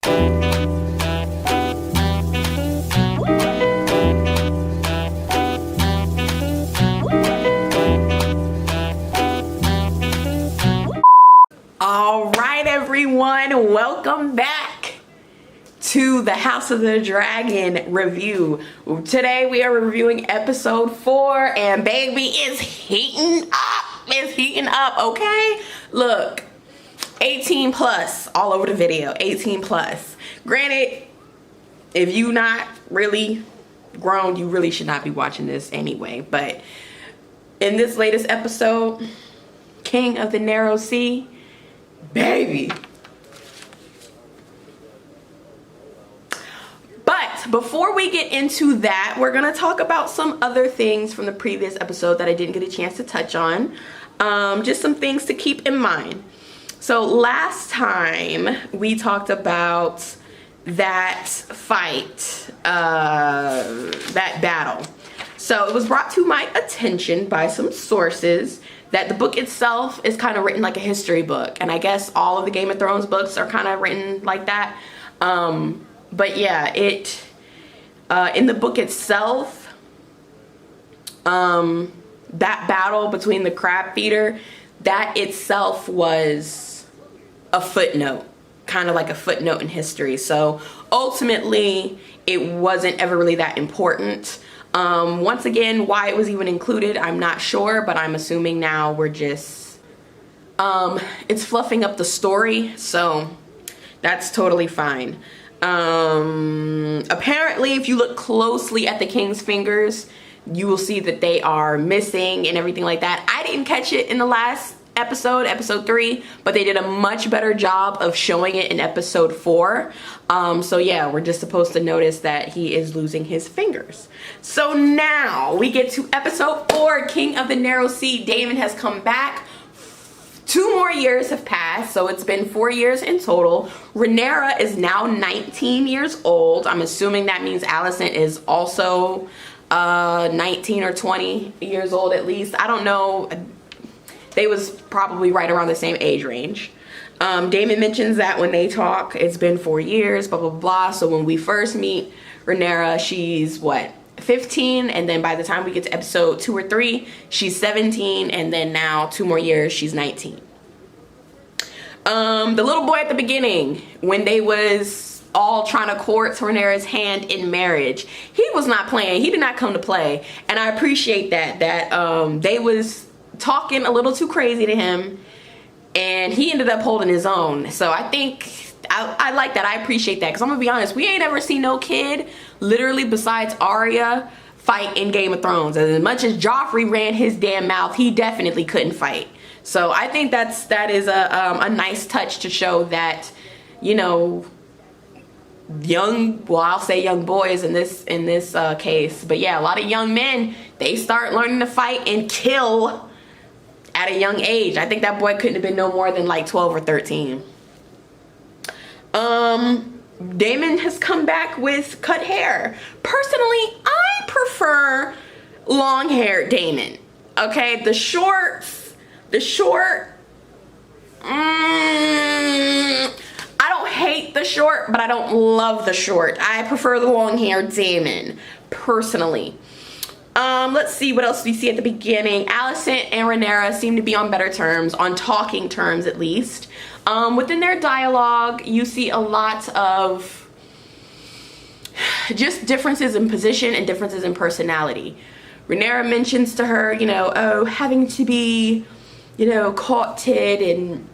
All right, everyone, welcome back to the House of the Dragon review. Today we are reviewing episode 4, and baby, it's heating up. It's heating up, okay? Look, 18 plus all over the video, 18 plus. Granted, if you not really grown, you really should not be watching this anyway. But in this latest episode, King of the Narrow Sea, baby. But before we get into that, we're gonna talk about some other things from the previous episode that I didn't get a chance to touch on. Just some things to keep in mind. So last time we talked about that fight, that battle. So it was brought to my attention by some sources that the book itself is kind of written like a history book, and I guess all of the Game of Thrones books are kind of written like that. But yeah, it in the book itself, that battle between the crab feeder, that itself was a footnote, kind of like a footnote in history. So ultimately, it wasn't ever really that important. Once again, why it was even included, I'm not sure, but I'm assuming now we're just, it's fluffing up the story, so that's totally fine. Apparently, if you look closely at the king's fingers, you will see that they are missing and everything like that. I didn't catch it in the last episode, episode 3, but they did a much better job of showing it in episode 4. So yeah, we're just supposed to notice that he is losing his fingers. So now we get to episode 4, King of the Narrow Sea. Daemon has come back. 2 more years have passed, so it's been 4 years in total. Rhaenyra is now 19 years old. I'm assuming that means Alicent is also 19 or 20 years old at least. I don't know. They was probably right around the same age range. Daemon mentions that when they talk, it's been 4 years, blah, blah, blah. So when we first meet Rhaenyra, she's what, 15? And then by the time we get to episode 2 or 3, she's 17. And then now 2 more years, she's 19. The little boy at the beginning, when they was all trying to court Rhaenyra's hand in marriage, he was not playing. He did not come to play. And I appreciate that they was talking a little too crazy to him, and he ended up holding his own. So I think I like that. I appreciate that, because I'm gonna be honest, we ain't ever seen no kid, literally besides Arya, fight in Game of Thrones. As much as Joffrey ran his damn mouth, he definitely couldn't fight. So I think that is a nice touch to show that, you know, I'll say young boys in this case, but yeah, a lot of young men, they start learning to fight and kill at a young age. I think that boy couldn't have been no more than like 12 or 13. Daemon has come back with cut hair. Personally, I prefer long hair Daemon. Okay, the short, I don't hate the short, but I don't love the short. I prefer the long hair Daemon, personally. Let's see what else we see at the beginning. Alicent and Rhaenyra seem to be on better terms, on talking terms at least. Within their dialogue, you see a lot of just differences in position and differences in personality. Rhaenyra mentions to her, you know, oh, having to be, you know, courted and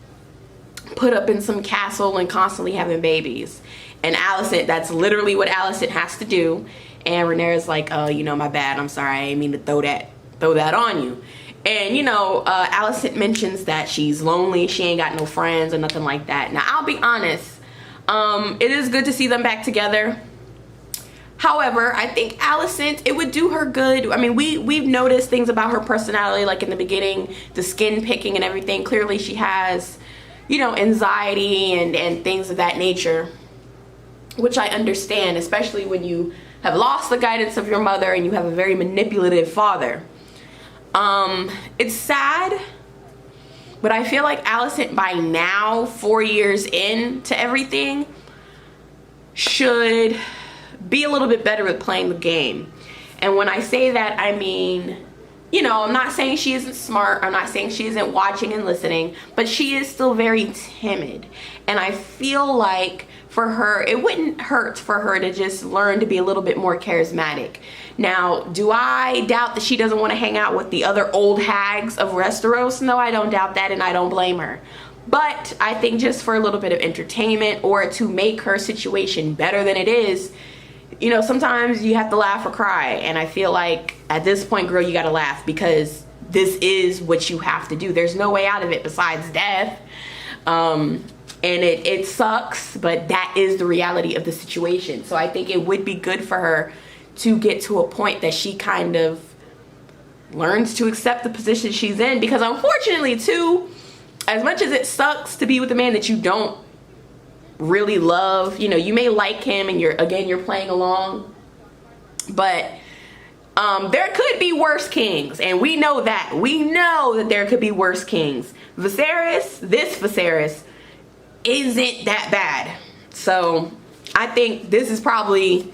put up in some castle and constantly having babies. And Alicent, that's literally what Alicent has to do. And Rhaenyra's like, oh, you know, my bad, I'm sorry, I didn't mean to throw that on you. And, you know, Alicent mentions that she's lonely, she ain't got no friends or nothing like that. Now, I'll be honest, it is good to see them back together. However, I think Alicent, it would do her good. I mean, we've noticed things about her personality, like in the beginning, the skin picking and everything. Clearly she has, you know, anxiety and things of that nature, which I understand, especially when you have lost the guidance of your mother and you have a very manipulative father. It's sad, but I feel like Alicent by now, 4 years into everything, should be a little bit better with playing the game. And when I say that, I mean, you know, I'm not saying she isn't smart. I'm not saying she isn't watching and listening, but she is still very timid. And I feel like for her, it wouldn't hurt for her to just learn to be a little bit more charismatic. Now, do I doubt that she doesn't want to hang out with the other old hags of Westeros? No, I don't doubt that, and I don't blame her. But I think just for a little bit of entertainment, or to make her situation better than it is, you know, sometimes you have to laugh or cry. And I feel like at this point, girl, you gotta laugh, because this is what you have to do. There's no way out of it besides death. And it sucks, but that is the reality of the situation. So I think it would be good for her to get to a point that she kind of learns to accept the position she's in. Because unfortunately too, as much as it sucks to be with a man that you don't really love, you know, you may like him and you're playing along, but there could be worse kings, and we know that there could be worse kings. This Viserys isn't that bad. So I think this is probably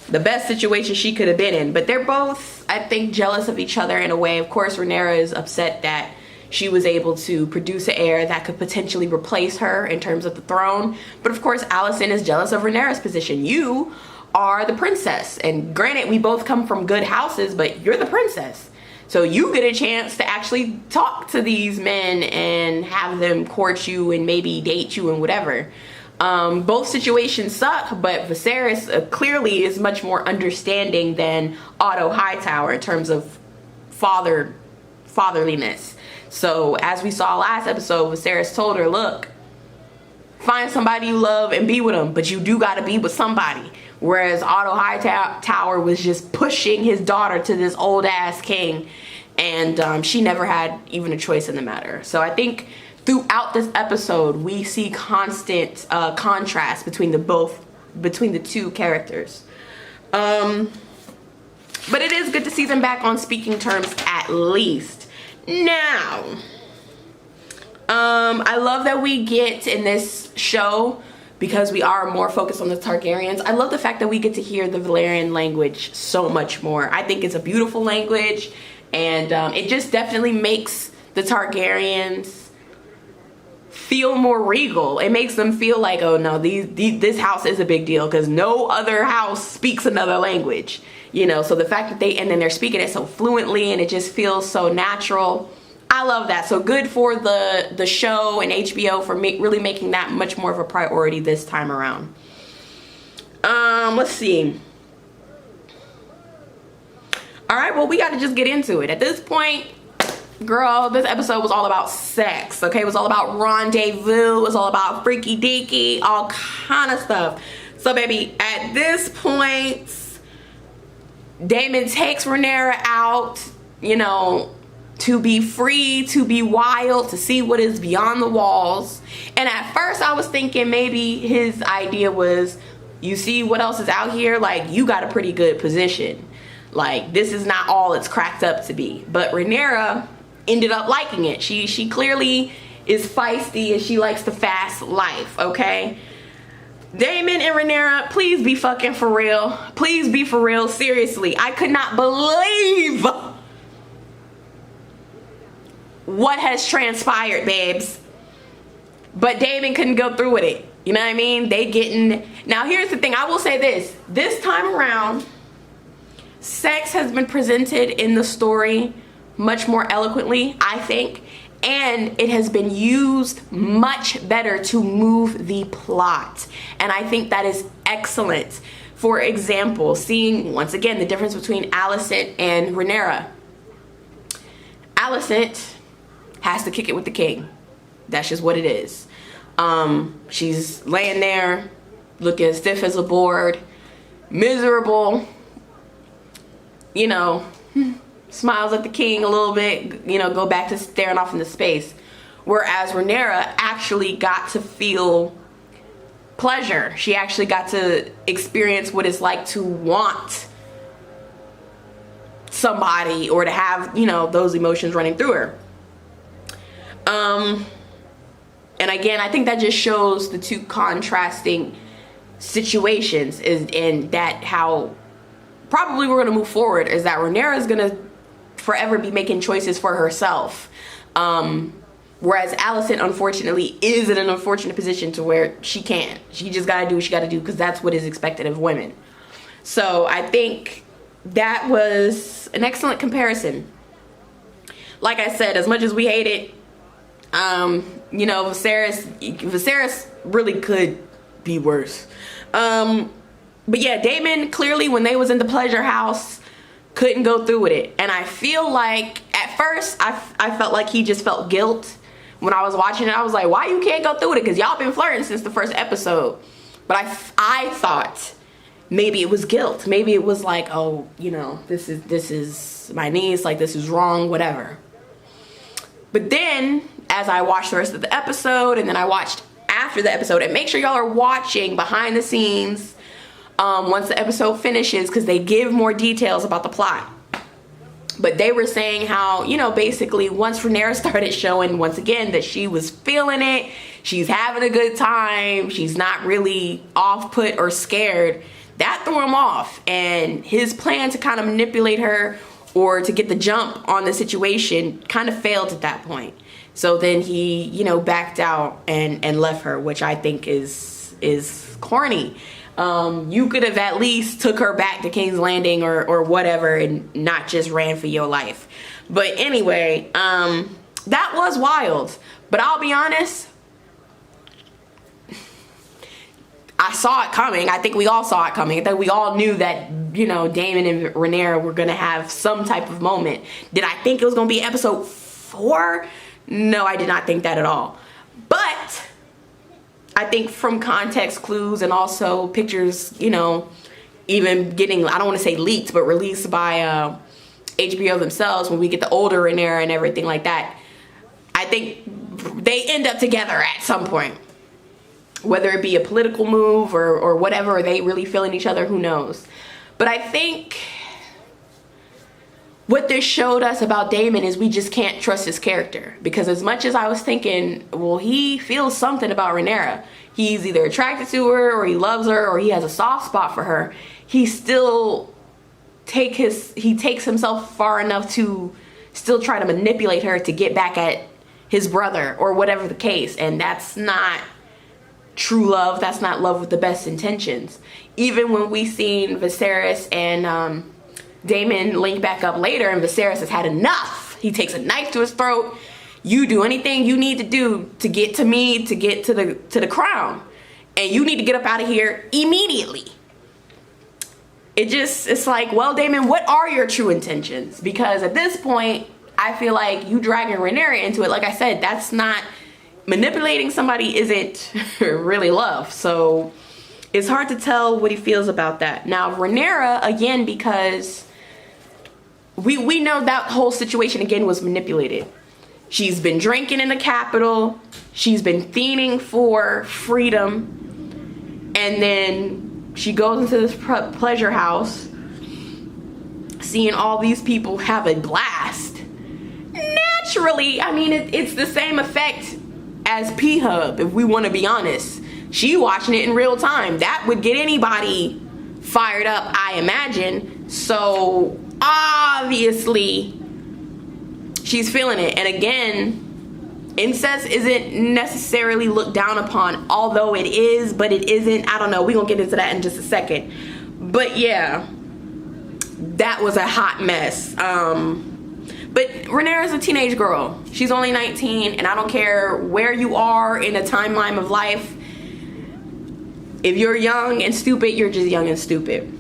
the best situation she could have been in. But they're both, I think, jealous of each other in a way. Of course, Rhaenyra is upset that she was able to produce an heir that could potentially replace her in terms of the throne. But of course, Alicent is jealous of Rhaenyra's position. You are the princess. And granted, we both come from good houses, but you're the princess. So you get a chance to actually talk to these men and have them court you and maybe date you and whatever. Both situations suck, but Viserys clearly is much more understanding than Otto Hightower in terms of fatherliness. So as we saw last episode, Viserys told her, look, find somebody you love and be with them, but you do gotta be with somebody. Whereas Otto Hightower was just pushing his daughter to this old ass king, and she never had even a choice in the matter. So I think throughout this episode, we see constant contrast between the two characters. But it is good to see them back on speaking terms at least. Now, I love that we get in this show, because we are more focused on the Targaryens, I love the fact that we get to hear the Valyrian language so much more. I think it's a beautiful language, and it just definitely makes the Targaryens feel more regal. It makes them feel like, oh no, this house is a big deal, because no other house speaks another language. You know, so the fact that they're speaking it so fluently, and it just feels so natural. I love that. So good for the show and HBO for really making that much more of a priority this time around. Let's see. All right, well, we got to just get into it. At this point, girl, this episode was all about sex, okay? It was all about rendezvous. It was all about freaky deaky, all kind of stuff. So, baby, at this point, Daemon takes Rhaenyra out, you know, to be free, to be wild, to see what is beyond the walls. And at first I was thinking maybe his idea was, you see what else is out here? Like, you got a pretty good position. Like, this is not all it's cracked up to be. But Rhaenyra ended up liking it. She clearly is feisty, and she likes the fast life, okay? Daemon and Rhaenyra, please be fucking for real. Please be for real. Seriously, I could not believe what has transpired, babes. But Daemon couldn't go through with it. You know what I mean? Now here's the thing. I will say this time around, sex has been presented in the story much more eloquently, I think. And it has been used much better to move the plot. And I think that is excellent. For example, seeing, once again, the difference between Alicent and Rhaenyra. Alicent has to kick it with the king. That's just what it is. She's laying there, looking stiff as a board, miserable, you know, smiles at the king a little bit, you know, go back to staring off into space. Whereas Rhaenyra actually got to feel pleasure. She actually got to experience what it's like to want somebody, or to have, you know, those emotions running through her. And again, I think that just shows the two contrasting situations is, and that how probably we're going to move forward is that Rhaenyra is going to forever be making choices for herself. Whereas Alicent, unfortunately, is in an unfortunate position to where she can't. She just got to do what she got to do because that's what is expected of women. So I think that was an excellent comparison. Like I said, as much as we hate it, you know, Viserys really could be worse. But yeah, Daemon clearly, when they was in the pleasure house, couldn't go through with it. And I feel like at first I felt like he just felt guilt. When I was watching it, I was like, why you can't go through with it? Because y'all been flirting since the first episode. But I thought maybe it was guilt. Maybe it was like, oh, you know, this is my niece, like this is wrong, whatever. But then as I watched the rest of the episode, and then I watched after the episode, and make sure y'all are watching behind the scenes once the episode finishes, because they give more details about the plot. But they were saying how, you know, basically once Rhaenyra started showing once again that she was feeling it, she's having a good time, she's not really off put or scared, that threw him off. And his plan to kind of manipulate her or to get the jump on the situation kind of failed at that point. So then he, you know, backed out and left her, which I think is corny. You could have at least took her back to King's Landing or whatever and not just ran for your life. But anyway, that was wild. But I'll be honest, I saw it coming. I think we all saw it coming. I think we all knew that, you know, Daemon and Rhaenyra were going to have some type of moment. Did I think it was going to be episode 4? No, I did not think that at all. But I think from context clues and also pictures, you know, even getting, I don't want to say leaked, but released by HBO themselves, when we get the older Rhaenyra and everything like that, I think they end up together at some point. Whether it be a political move or whatever, or they really feeling each other, who knows. But I think what this showed us about Daemon is we just can't trust his character. Because as much as I was thinking, well, he feels something about Rhaenyra. He's either attracted to her, or he loves her, or he has a soft spot for her. He still takes himself far enough to still try to manipulate her to get back at his brother, or whatever the case. And that's not true love. That's not love with the best intentions. Even when we seen Viserys and Daemon link back up later, and Viserys has had enough. He takes a knife to his throat. You do anything you need to do to get to me, to get to the crown, and you need to get up out of here immediately. It's like, well, Daemon, what are your true intentions? Because at this point, I feel like you dragging Rhaenyra into it. Like I said, that's not, manipulating somebody isn't really love. So it's hard to tell what he feels about that. Now, Rhaenyra, again, because we know that whole situation again was manipulated. She's been drinking in the capital. She's been fiending for freedom. And then she goes into this pleasure house, seeing all these people have a blast. Naturally, I mean, it's the same effect as P-Hub, if we want to be honest. She watching it in real time. That would get anybody fired up, I imagine. So obviously she's feeling it. And again, incest isn't necessarily looked down upon, although it is, but it isn't. I don't know, we're gonna get into that in just a second. But yeah, that was a hot mess. But Rhaenyra's a teenage girl. She's only 19, and I don't care where you are in a timeline of life. If you're young and stupid, you're just young and stupid.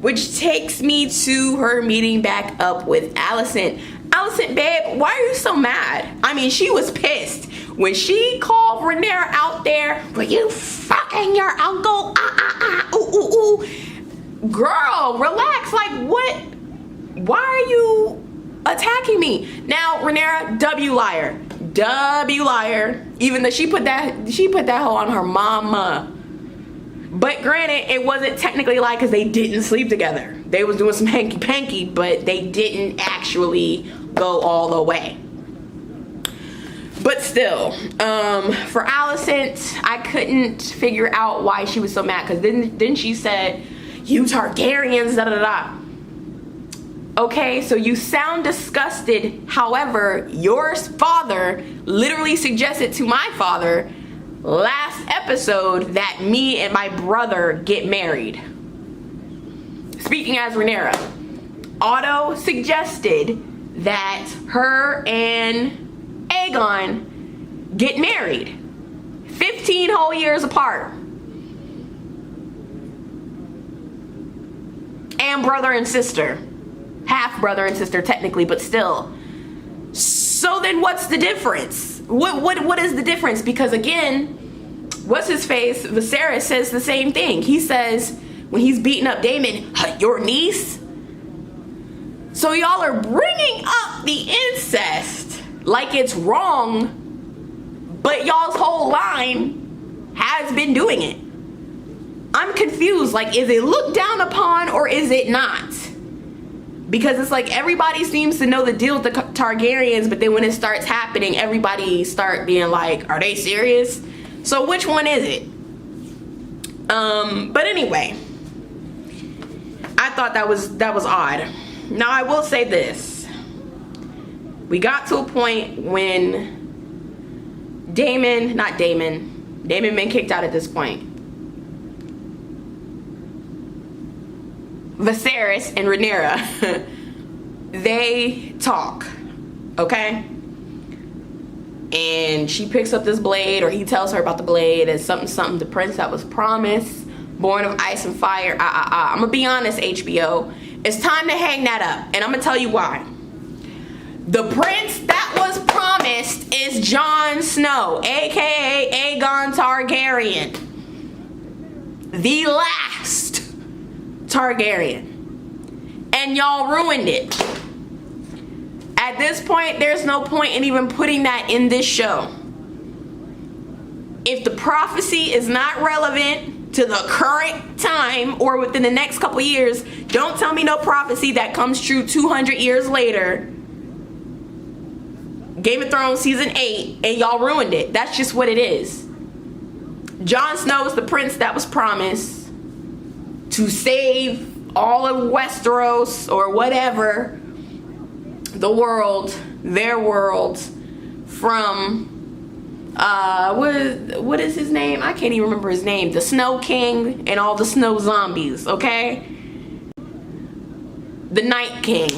Which takes me to her meeting back up with Alicent. Alicent, babe, why are you so mad? I mean, she was pissed when she called Rhaenyra out there. Were you fucking your uncle? Ooh, ooh, ooh. Girl, relax. Like, what? Why are you attacking me? Now, Rhaenyra, W liar. Even though she put that hoe on her mama. But granted, it wasn't technically like, because they didn't sleep together. They was doing some hanky-panky, but they didn't actually go all the way. But still, for Alicent, I couldn't figure out why she was so mad, because then she said, you Targaryens, da da da. Okay, so you sound disgusted. However, your father literally suggested to my father last episode that me and my brother get married. Speaking as Rhaenyra, Otto suggested that her and Aegon get married 15 whole years apart, and brother and sister, half brother and sister technically, but still. So then what's the difference? What is the difference? Because again, what's his face, Viserys, says the same thing. He says when he's beating up Daemon, your niece. So y'all are bringing up the incest like it's wrong, but y'all's whole line has been doing it. I'm confused. Like, is it looked down upon or is it not? Because it's like everybody seems to know the deal with the Targaryens, but then when it starts happening, everybody start being like, are they serious? So which one is it? But anyway, I thought that was odd. Now I will say this. We got to a point when Daemon been kicked out at this point. Viserys and Rhaenyra, they talk, okay? And she picks up this blade, or he tells her about the blade as something, the prince that was promised, born of ice and fire, I'm gonna be honest, HBO. It's time to hang that up, and I'm gonna tell you why. The prince that was promised is Jon Snow, aka Aegon Targaryen. The last Targaryen. And y'all ruined it. At this point, there's no point in even putting that in this show. If the prophecy is not relevant to the current time or within the next couple years, don't tell me no prophecy that comes true 200 years later. Game of Thrones season 8, and y'all ruined it. That's just what it is. Jon Snow is the prince that was promised to save all of Westeros or whatever, the world, their world, from what is his name? I can't even remember his name. The Snow King and all the snow zombies, okay? The Night King.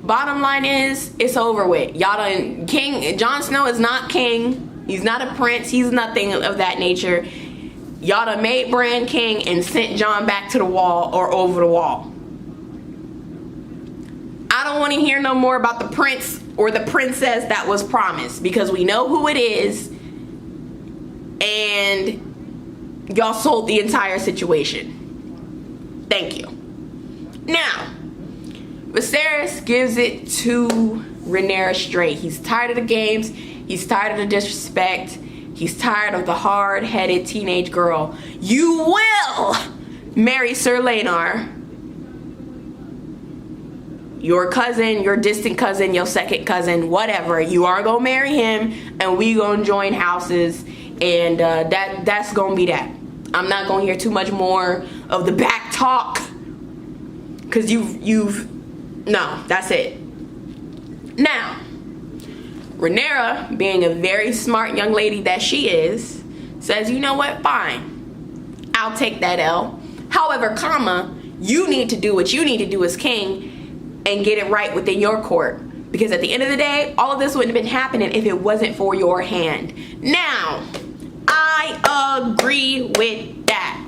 Bottom line is, it's over with. Y'all done, Jon Snow is not king. He's not a prince. He's nothing of that nature. Y'all done made Bran king and sent Jon back to the wall or over the wall. I don't want to hear no more about the prince or the princess that was promised, because we know who it is, and y'all sold the entire situation. Thank you. Now, Viserys gives it to Rhaenyra straight. He's tired of the games. He's tired of the disrespect. He's tired of the hard-headed teenage girl. You will marry Sir Laenor, your cousin, your distant cousin, your second cousin, whatever. You are gonna marry him, and we gonna join houses, and that's gonna be that. I'm not gonna hear too much more of the back talk, because no, that's it. Now, Rhaenyra, being a very smart young lady that she is, says, you know what, fine, I'll take that L. However, you need to do what you need to do as king and get it right within your court. Because at the end of the day, all of this wouldn't have been happening if it wasn't for your hand. Now, I agree with that.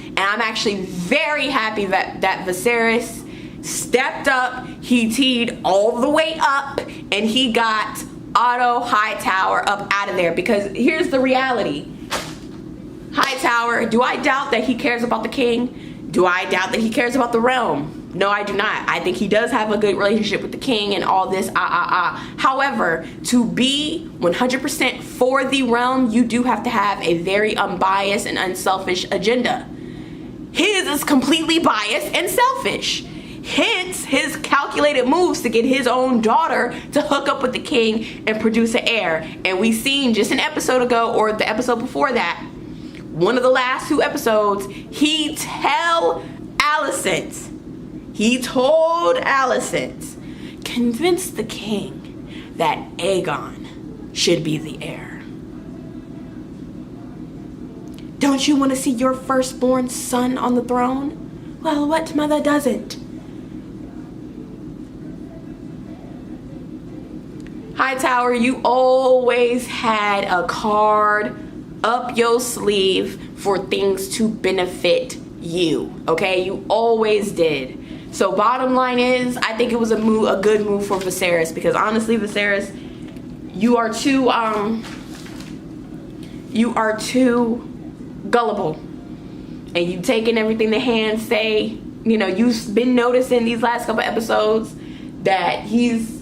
And I'm actually very happy that Viserys stepped up. He teed all the way up, and he got Otto Hightower up out of there. Because here's the reality. Hightower, do I doubt that he cares about the king? Do I doubt that he cares about the realm? No, I do not. I think he does have a good relationship with the king and all this, However, to be 100% for the realm, you do have to have a very unbiased and unselfish agenda. His is completely biased and selfish. Hence his calculated moves to get his own daughter to hook up with the king and produce an heir. And we seen just an episode ago, or the episode before that, one of the last 2 episodes, he told Alicent, convince the king that Aegon should be the heir. Don't you want to see your firstborn son on the throne? Well, what mother doesn't? Hightower, you always had a card up your sleeve for things to benefit you, okay? You always did. So bottom line is, I think it was a good move for Viserys, because honestly, Viserys, you are too gullible, and you taking everything the hands say. You know, you've been noticing these last couple episodes that he's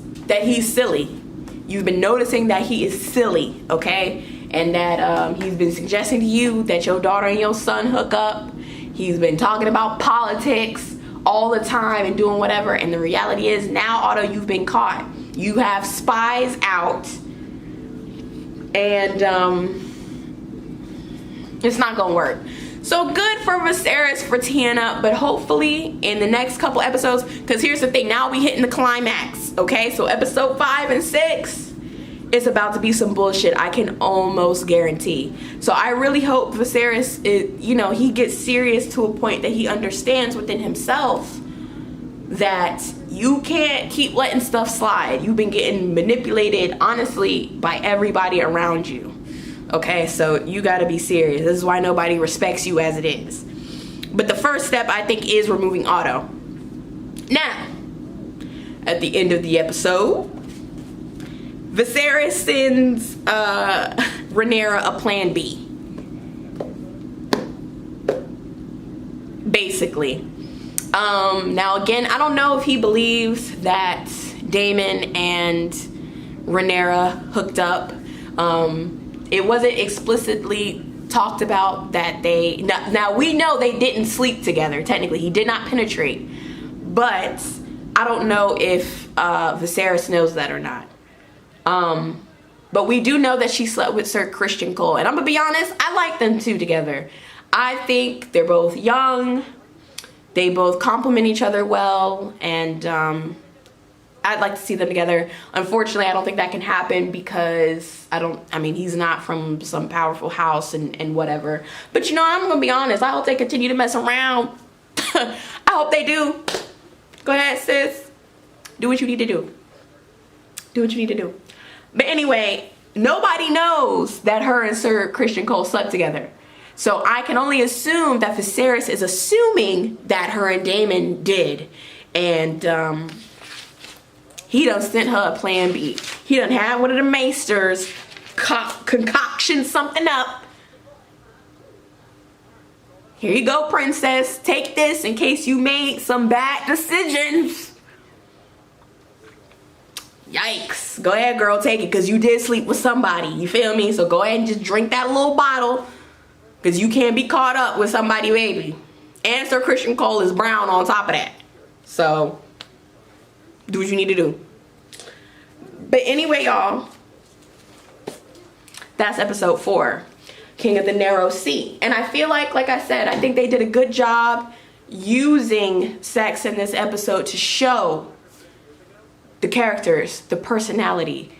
silly. You've been noticing that he is silly, okay? And that he's been suggesting to you that your daughter and your son hook up. He's been talking about politics all the time and doing whatever. And the reality is now, Otto, you've been caught. You have spies out. And it's not gonna work. So good for Viserys, for Tiana, but hopefully in the next couple episodes, because here's the thing, now we hitting the climax, okay? So episode 5 and 6, it's about to be some bullshit, I can almost guarantee. So I really hope Viserys, he gets serious to a point that he understands within himself that you can't keep letting stuff slide. You've been getting manipulated, honestly, by everybody around you. Okay, so you gotta be serious. This is why nobody respects you as it is. But the first step, I think, is removing Otto. Now, at the end of the episode, Viserys sends Rhaenyra a plan B. Basically. Now again, I don't know if he believes that Daemon and Rhaenyra hooked up. It wasn't explicitly talked about that they... Now, we know they didn't sleep together, technically. He did not penetrate. But I don't know if Viserys knows that or not. But we do know that she slept with Sir Christian Cole. And I'm going to be honest, I like them two together. I think they're both young. They both complement each other well. And I'd like to see them together. Unfortunately, I don't think that can happen because he's not from some powerful house and whatever. But I'm gonna be honest, I hope they continue to mess around. I hope they do. Go ahead, sis. Do what you need to do. Do what you need to do. But anyway, nobody knows that her and Sir Christian Cole slept together. So I can only assume that Viserys is assuming that her and Daemon did. And he done sent her a plan B. He done had one of the maesters concoction something up. Here you go, princess. Take this in case you made some bad decisions. Yikes. Go ahead, girl, take it, because you did sleep with somebody. You feel me? So go ahead and just drink that little bottle, because you can't be caught up with somebody, baby. And Sir Christian Cole is brown on top of that. So do what you need to do. But anyway, y'all, that's episode 4, King of the Narrow Sea. And I feel like I said, I think they did a good job using sex in this episode to show the characters, the personality,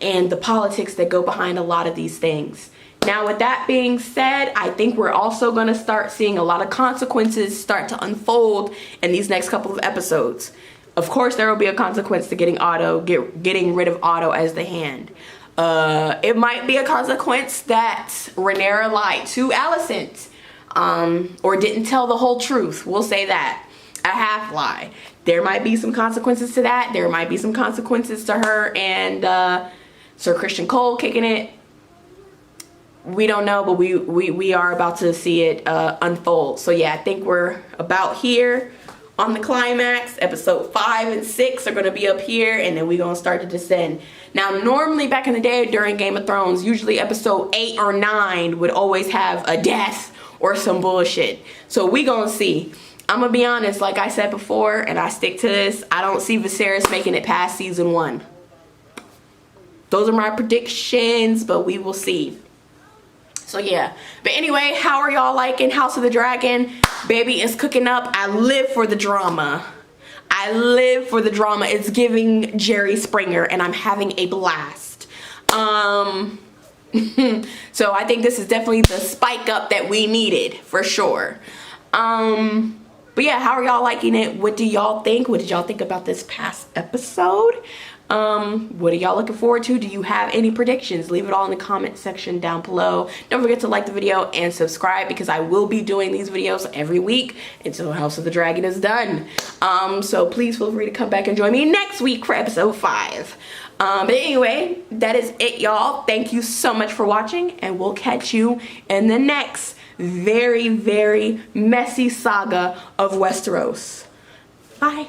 and the politics that go behind a lot of these things. Now, with that being said, I think we're also going to start seeing a lot of consequences start to unfold in these next couple of episodes. Of course, there will be a consequence to getting rid of Otto as the Hand. It might be a consequence that Rhaenyra lied to Alicent, or didn't tell the whole truth. We'll say that. A half lie. There might be some consequences to that. There might be some consequences to her and Sir Christian Cole kicking it. We don't know, but we are about to see it unfold. So yeah, I think we're about here on the climax. Episode 5 and 6 are going to be up here, and then we're going to start to descend. Now, normally back in the day during Game of Thrones, usually episode 8 or 9 would always have a death or some bullshit. So we going to see. I'm gonna be honest, like I said before, and I stick to this, I don't see Viserys making it past season 1. Those are my predictions, but we will see. So yeah, but anyway, how are y'all liking House of the Dragon? Baby, it's cooking up. I live for the drama. I live for the drama. It's giving Jerry Springer, and I'm having a blast. So I think this is definitely the spike up that we needed, for sure. But yeah, how are y'all liking it? What do y'all think? What did y'all think about this past episode? What are y'all looking forward to? Do you have any predictions? Leave it all in the comment section down below. Don't forget to like the video and subscribe, because I will be doing these videos every week until House of the Dragon is done. So please feel free to come back and join me next week for episode 5. But anyway, that is it, y'all. Thank you so much for watching, and we'll catch you in the next very, very messy saga of Westeros. Bye.